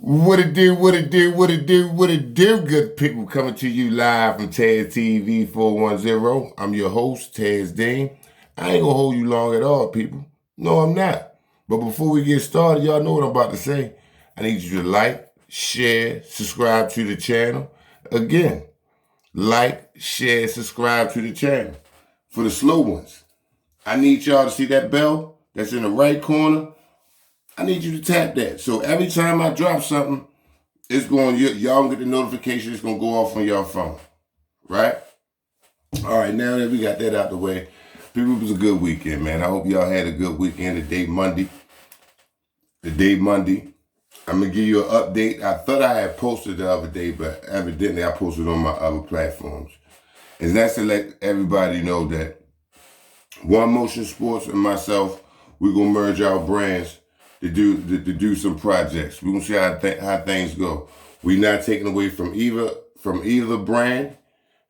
What it do, what it do, what it do, what it do, good people, coming to you live from Taz TV 410. I'm your host, Taz Dean. I ain't gonna hold you long at all, people. No, I'm not. But before we get started, y'all know what I'm about to say. I need you to like, share, subscribe to the channel. Again, like, share, subscribe to the channel. For the slow ones, I need y'all to see that bell that's in the right corner. I need you to tap that. So every time I drop something, it's going, y'all get the notification. It's going to go off on your phone. Right? All right, now that we got that out the way, people, it was a good weekend, man. I hope y'all had a good weekend. The day Monday. I'm going to give you an update. I thought I had posted the other day, but evidently I posted on my other platforms. And that's to let everybody know that One Motion Sports and myself, we're going to merge our brands to do some projects. We're gonna see how things go. We're not taking away from either brand.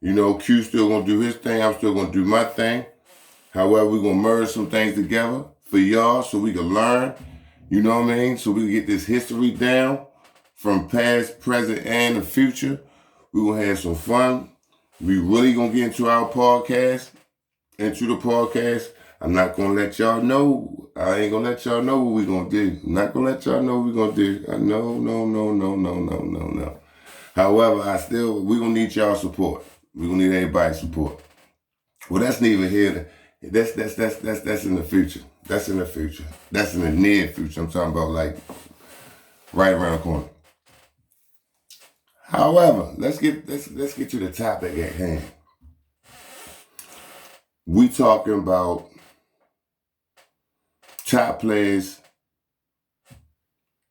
You know, Q still gonna do his thing. I'm still gonna do my thing. However, we're gonna merge some things together for y'all so we can learn. You know what I mean? So we can get this history down from past, present, and the future. We're gonna have some fun. We really gonna get into our podcast. I'm not going to let y'all know. I ain't going to let y'all know what we're going to do. I'm not going to let y'all know what we're going to do. No. However, we're going to need y'all support. We're going to need everybody's support. Well, that's neither here. That's in the future. That's in the future. That's in the near future. I'm talking about like right around the corner. However, let's get to the topic at hand. We talking about top players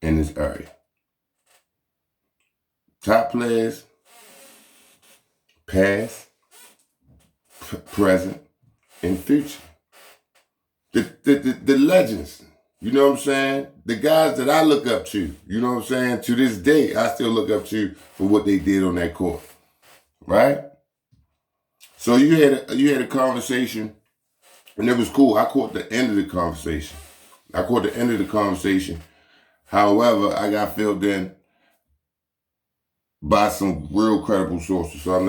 in this area. Top players, past, present, and future. The legends, you know what I'm saying? The guys that I look up to, you know what I'm saying? To this day, I still look up to for what they did on that court, right? So you had a conversation, and it was cool. I caught the end of the conversation. However, I got filled in by some real credible sources, so I'm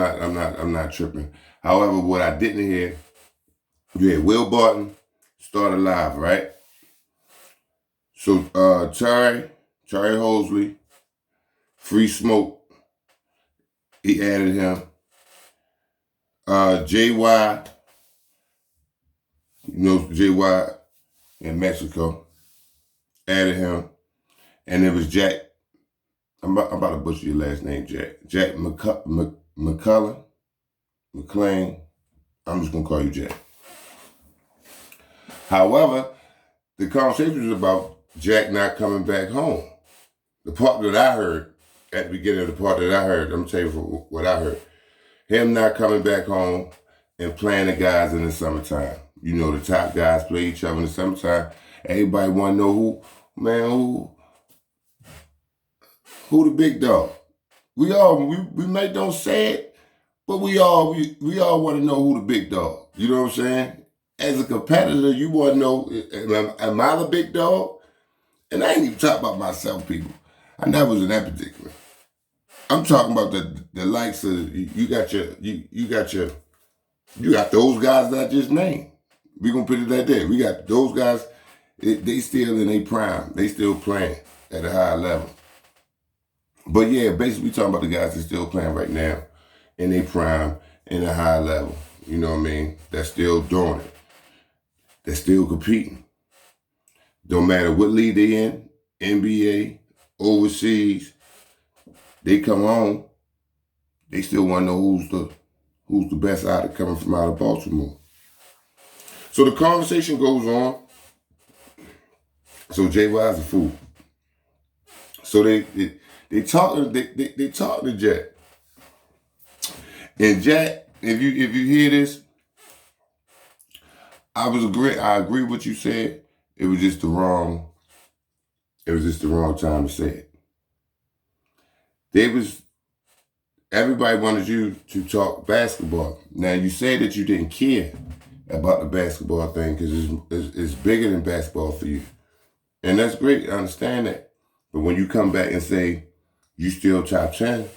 not tripping. However, what I didn't hear, you had Will Barton start alive, right? So Terry Hosley, Free Smoke, he added him. JY, you know JY in Mexico, added him. And it was Jack, I'm about to butcher your last name, Jack McClain. I'm just going to call you Jack. However, the conversation was about Jack not coming back home. The part that I heard, at the beginning of the part that I heard, I'm going to tell you what I heard. Him not coming back home and playing the guys in the summertime. You know, the top guys play each other in the summertime. Everybody want to know who the big dog. We might don't say it, but we all want to know who the big dog. You know what I'm saying? As a competitor, you want to know, am I the big dog? And I ain't even talking about myself, people. I never was in that particular. I'm talking about the likes of you got those guys that I just named. We gonna put it like that. We got those guys. They still in their prime. They still playing at a high level. But yeah, basically we talking about the guys that still playing right now in their prime, in a high level. You know what I mean? That's still doing it. They're still competing. Don't matter what league they in, NBA, overseas, they come home, they still want to know who's the best out of coming from out of Baltimore. So the conversation goes on. So JY's a fool. So they talk to Jack. And Jack, if you hear this, I agree with what you said. It was just the wrong time to say it. Everybody wanted you to talk basketball. Now you said that you didn't care about the basketball thing because it's bigger than basketball for you. And that's great. I understand that. But when you come back and say you still top 10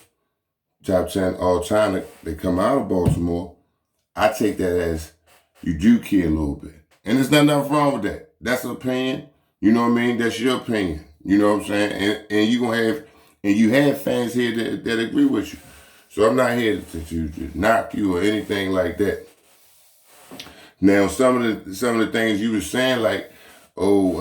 all time that come out of Baltimore, I take that as you do care a little bit. And there's nothing wrong with that. That's an opinion. You know what I mean? That's your opinion. You know what I'm saying? And you gonna have and you have fans here that agree with you. So I'm not here to knock you or anything like that. Now some of the things you were saying, like, don't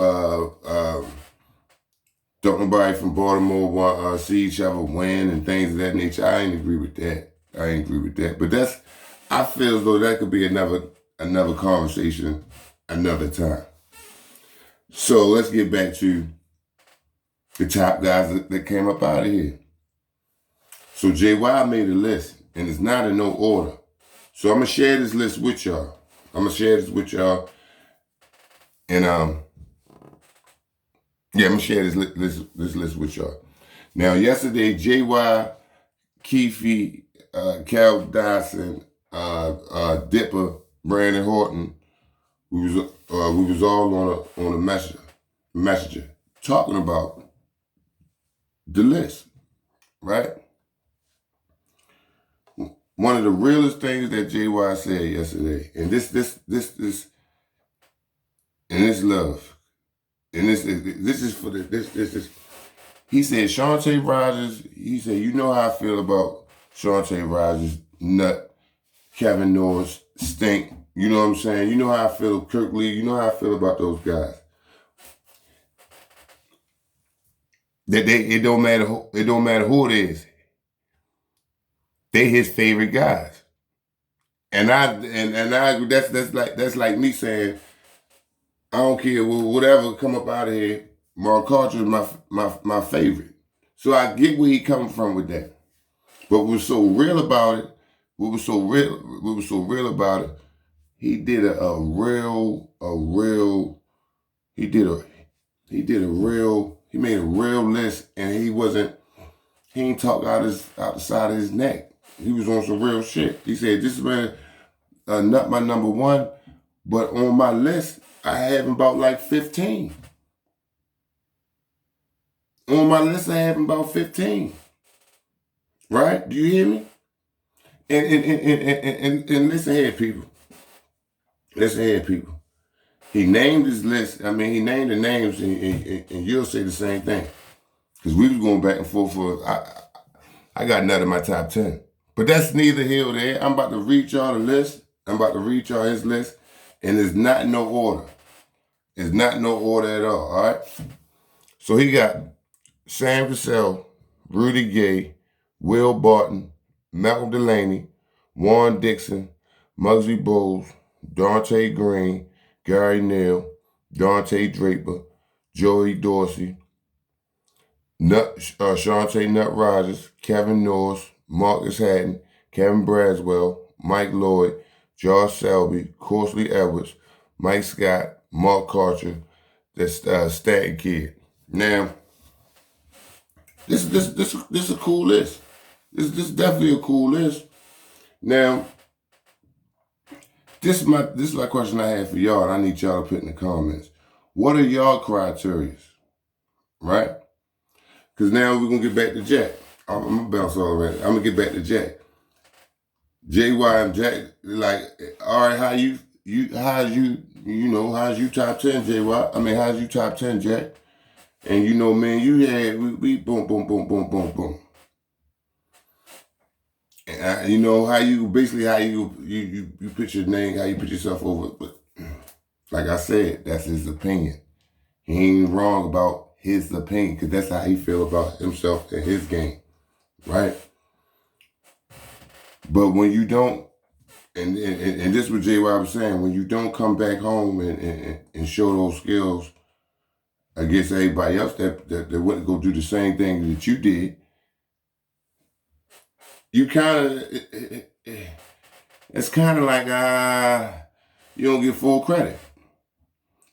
nobody from Baltimore want to see each other win and things of that nature. I ain't agree with that. But I feel as though that could be another conversation another time. So let's get back to the top guys that came up out of here. So JY made a list, and it's not in no order. So I'm gonna share this list with y'all. And I'm gonna share this list with y'all. Now, yesterday, JY, Keefe, Cal Dyson, Dipper, Brandon Horton, we was all on a messenger talking about the list, right? One of the realest things that JY said yesterday, and this love, and this is for this. He said, Shante Rogers, he said, you know how I feel about Shante Rogers, Nut, Kevin Norris, Stink. You know what I'm saying? You know how I feel, Kirk Lee. You know how I feel about those guys. It don't matter who it is. They his favorite guys. And I that's like me saying, I don't care whatever come up out of here. Mark Carter is my favorite. So I get where he coming from with that. But what was so real about it, he did he made a real list, and he ain't talk out the side of his neck. He was on some real shit. He said, this man, not my number one, but on my list, I have about like 15. On my list, I have about 15. Right? Do you hear me? And listen here, people. Listen here, people. He named his list. I mean, he named the names, and you'll say the same thing. Because we was going back and forth I got none of my top 10. But that's neither here or there. I'm about to read y'all the list. I'm about to read y'all his list. And it's not in no order. It's not in no order at all right? So he got Sam Cassell, Rudy Gay, Will Barton, Malcolm Delaney, Warren Dixon, Muggsy Bogues, Dante Green, Gary Neal, Dante Draper, Joey Dorsey, Shante Nut Rogers, Kevin Norris, Marcus Hatton, Kevin Braswell, Mike Lloyd, Josh Selby, Corsley Edwards, Mike Scott, Mark Karcher, that's Staten Kid. Now, this is a cool list. This is definitely a cool list. Now, this is my question I have for y'all, and I need y'all to put in the comments. What are y'all criteria? Right? Because now we're gonna get back to Jack. I'm gonna bounce all around. I'm gonna get back to Jack. JY and Jack, like, all right, how's you top 10, JY? I mean, how's you top 10, Jack? And you know, man, you had we boom, boom, boom, boom, boom, boom. And you know how you put your name, how you put yourself over. But like I said, that's his opinion. He ain't wrong about his opinion, because that's how he feel about himself and his game, right? But when you don't, and this is what JY was saying, when you don't come back home and show those skills against everybody else that wouldn't go do the same thing that you did, you kind of, it's kind of like, you don't get full credit.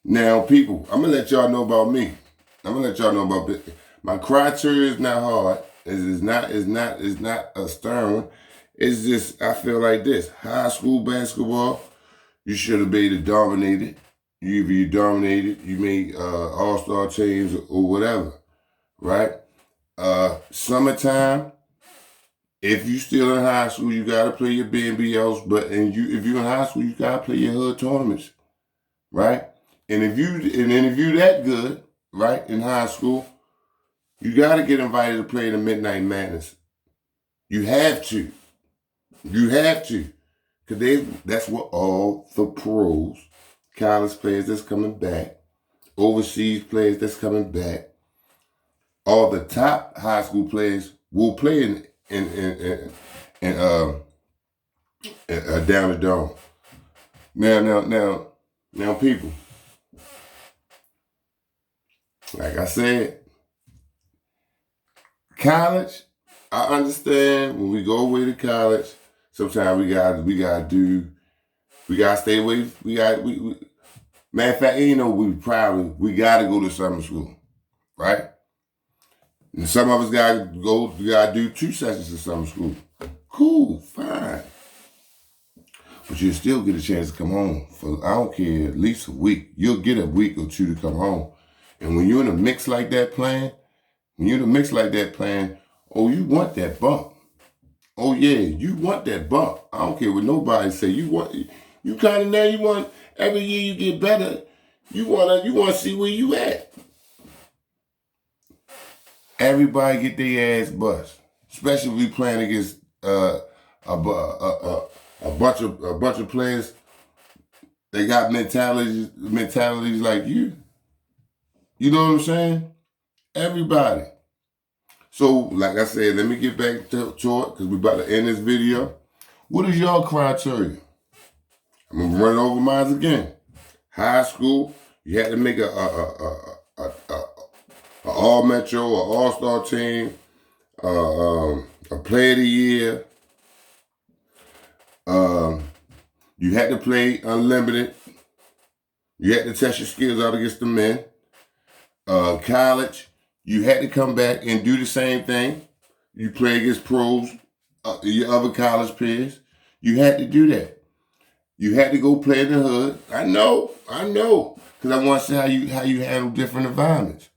Now, people, I'm going to let y'all know about me. I'm going to let y'all know about my criteria is not hard. It's not a stern one. It's just, I feel like this. High school basketball, you should have been able to dominate it. You dominated, you made all-star teams or whatever, right? Summertime, if you still in high school, you gotta play your BNBLs, if you're in high school, you gotta play your hood tournaments, right? And if you that good, right, in high school, you gotta get invited to play the Midnight Madness. You have to. You have to. Because that's what all the pros, college players that's coming back, overseas players that's coming back, all the top high school players will play down the dome. Now, people, like I said, college, I understand when we go away to college, sometimes we gotta stay away. Matter of fact, we gotta go to summer school, right? And some of us gotta do 2 sessions of summer school. Cool, fine. But you'll still get a chance to come home for, I don't care, at least a week. You'll get a week or 2 to come home. And when you're in a mix like that playing, oh, you want that bump. Oh yeah, you want that bump. I don't care what nobody say. You want every year you get better. You want to see where you at. Everybody get their ass bust, especially if we playing against a bunch of players. They got mentalities like you. You know what I'm saying? Everybody. So, like I said, let me get back to it because we're about to end this video. What is your criteria? I'm gonna run over mine again. High school, you had to make a all metro, an all-star team, a player of the year. You had to play unlimited. You had to test your skills out against the men. College, you had to come back and do the same thing. You play against pros, your other college peers. You had to do that. You had to go play in the hood. I know. Because I want to see how you handle different environments.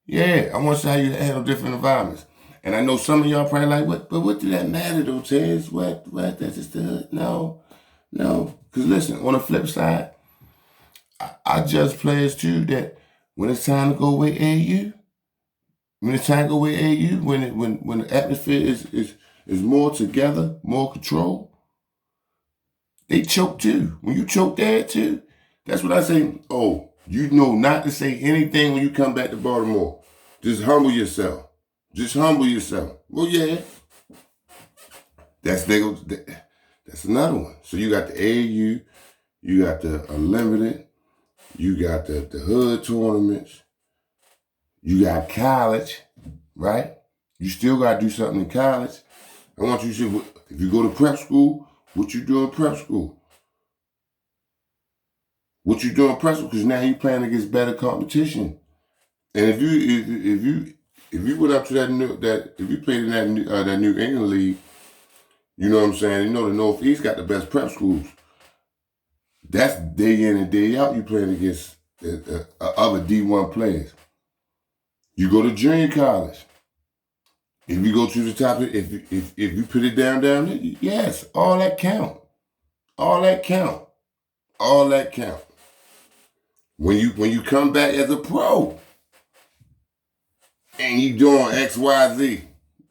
Yeah, I want to see how you handle different environments. And I know some of y'all probably like, what did that matter though, Tez? What, that's just the hood? No. Because listen, on the flip side, I judge players too that when it's time to go with AU, when the atmosphere is more together, more control, they choke too. When you choke there too, that's what I say. Oh, you know not to say anything when you come back to Baltimore. Just humble yourself. Well, yeah. That's another one. So you got the AAU, you got the Unlimited, you got the hood tournaments, you got college, right? You still got to do something in college. I want you to see, if you go to prep school, what you do in prep school? Because now you're playing against better competition. And if you went up to if you played in that New England league, you know what I'm saying? You know the Northeast got the best prep schools. That's day in and day out. You playing against other D1 players. You go to junior college. If you go to the top, if you put it down there, yes, all that count. When you come back as a pro and you doing X, Y, Z,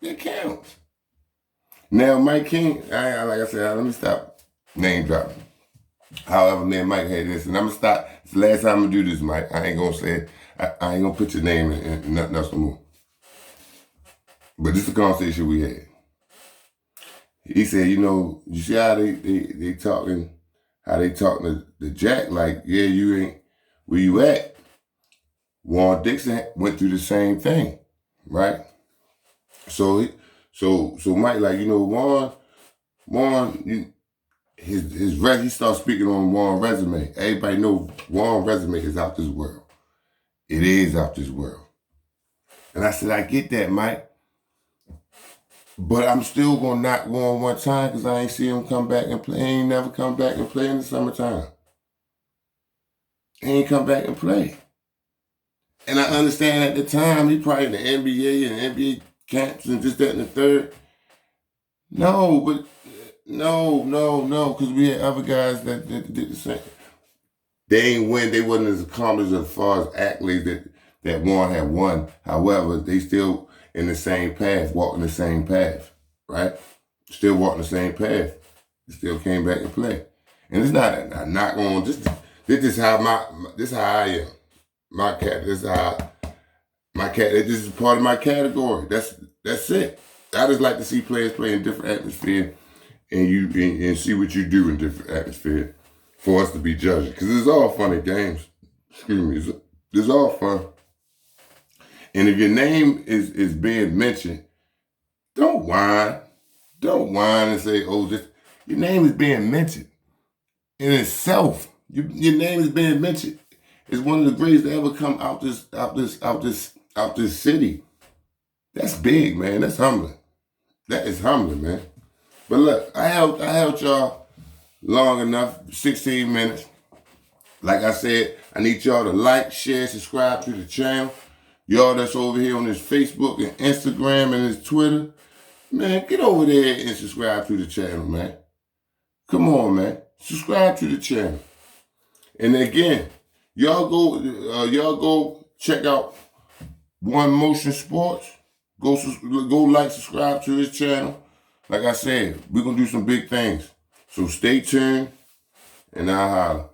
it counts. Now, Mike King, like I said, let me stop name dropping. However, me and Mike had this, and I'm gonna stop. It's the last time I'm gonna do this, Mike. I ain't gonna say it. I ain't gonna put your name in nothing else no more. But this is a conversation we had. He said, you see how they talking to Jack, like, yeah, you ain't where you at. Warren Dixon went through the same thing, right? So Mike, like, Warren, he starts speaking on Warren's resume. Everybody knows Warren's resume is out this world. It is out this world. And I said, I get that, Mike. But I'm still going to knock Warren one time because I ain't see him come back and play. He ain't never come back and play in the summertime. He ain't come back and play. And I understand at the time he probably in the NBA and NBA camps and just that and the third. No, but no, because we had other guys that did the same. They ain't win. They wasn't as accomplished as far as accolades that one had won. However, they still in the same path, walking the same path, right? Still walking the same path. They still came back and play. And it's not I'm not going just this is how this is how I am. My cat. This is how my cat. This is part of my category. That's it. I just like to see players play in different atmosphere and see what you do in different atmosphere for us to be judging. Because it's all fun and games. Excuse me. It's all fun. And if your name is being mentioned, don't whine. Don't whine and say, oh, this your name is being mentioned. In itself, your name is being mentioned. It's one of the greatest to ever come out this city. That's big, man. That's humbling. That is humbling, man. But look, I held y'all long enough, 16 minutes. Like I said, I need y'all to like, share, subscribe to the channel. Y'all that's over here on this Facebook and Instagram and this Twitter, man, get over there and subscribe to the channel, man. Come on, man. Subscribe to the channel. And again, y'all go check out One Motion Sports. Go like, subscribe to his channel. Like I said, we're gonna do some big things. So stay tuned, and I'll holler.